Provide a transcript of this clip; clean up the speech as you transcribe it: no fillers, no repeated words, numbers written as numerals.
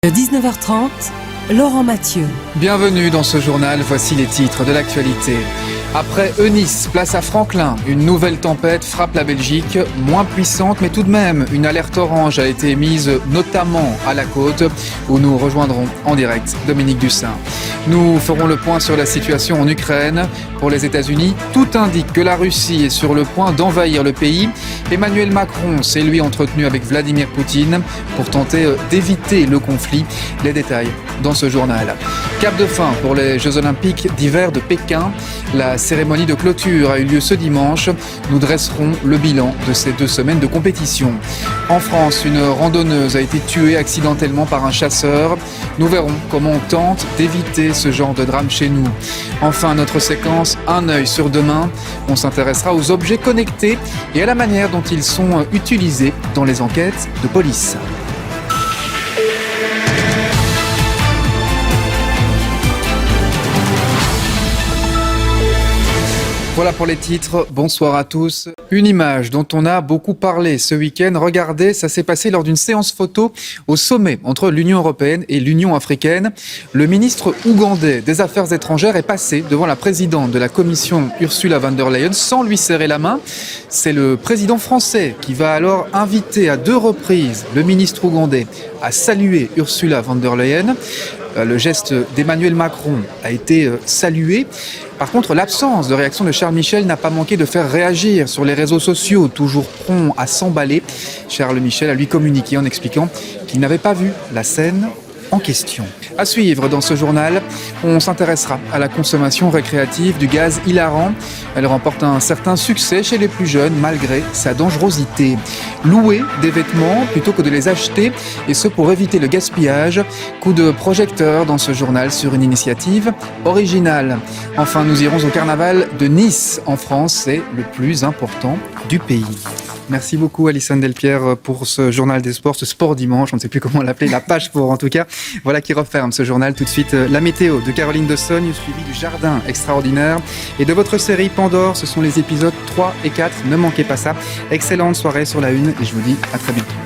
19h30, Laurent Mathieu. Bienvenue dans ce journal, voici les titres de l'actualité. Après Eunice, place à Franklin, une nouvelle tempête frappe la Belgique, moins puissante mais tout de même. Une alerte orange a été émise notamment à la côte où nous rejoindrons en direct Dominique Dussin. Nous ferons le point sur la situation en Ukraine. Pour les États-Unis, tout indique que la Russie est sur le point d'envahir le pays. Emmanuel Macron s'est lui entretenu avec Vladimir Poutine pour tenter d'éviter le conflit. Les détails dans ce journal. Cap de fin pour les Jeux Olympiques d'hiver de Pékin. La cérémonie de clôture a eu lieu ce dimanche. Nous dresserons le bilan de ces 2 semaines de compétition. En France, une randonneuse a été tuée accidentellement par un chasseur. Nous verrons comment on tente d'éviter ce genre de drame chez nous. Enfin, notre séquence Un œil sur demain. On s'intéressera aux objets connectés et à la manière dont ils sont utilisés dans les enquêtes de police. Voilà pour les titres, bonsoir à tous. Une image dont on a beaucoup parlé ce week-end, regardez, ça s'est passé lors d'une séance photo au sommet entre l'Union européenne et l'Union africaine. Le ministre ougandais des Affaires étrangères est passé devant la présidente de la Commission, Ursula von der Leyen, sans lui serrer la main. C'est le président français qui va alors inviter à 2 reprises le ministre ougandais à saluer Ursula von der Leyen. Le geste d'Emmanuel Macron a été salué. Par contre, l'absence de réaction de Charles Michel n'a pas manqué de faire réagir sur les réseaux sociaux, toujours prompt à s'emballer. Charles Michel a lui communiqué en expliquant qu'il n'avait pas vu la scène en question. À suivre dans ce journal, on s'intéressera à la consommation récréative du gaz hilarant. Elle remporte un certain succès chez les plus jeunes malgré sa dangerosité. Louer des vêtements plutôt que de les acheter, et ce pour éviter le gaspillage. Coup de projecteur dans ce journal sur une initiative originale. Enfin, nous irons au carnaval de Nice en France, c'est le plus important du pays. Merci beaucoup Alison Delpierre pour ce journal des sports, ce sport dimanche, on ne sait plus comment l'appeler, la page sport en tout cas. Voilà qui referme ce journal. Tout de suite, la météo de Caroline de Sogne, suivie du jardin extraordinaire. Et de votre série Pandore, ce sont les épisodes 3 et 4, ne manquez pas ça. Excellente soirée sur la Une et je vous dis à très bientôt.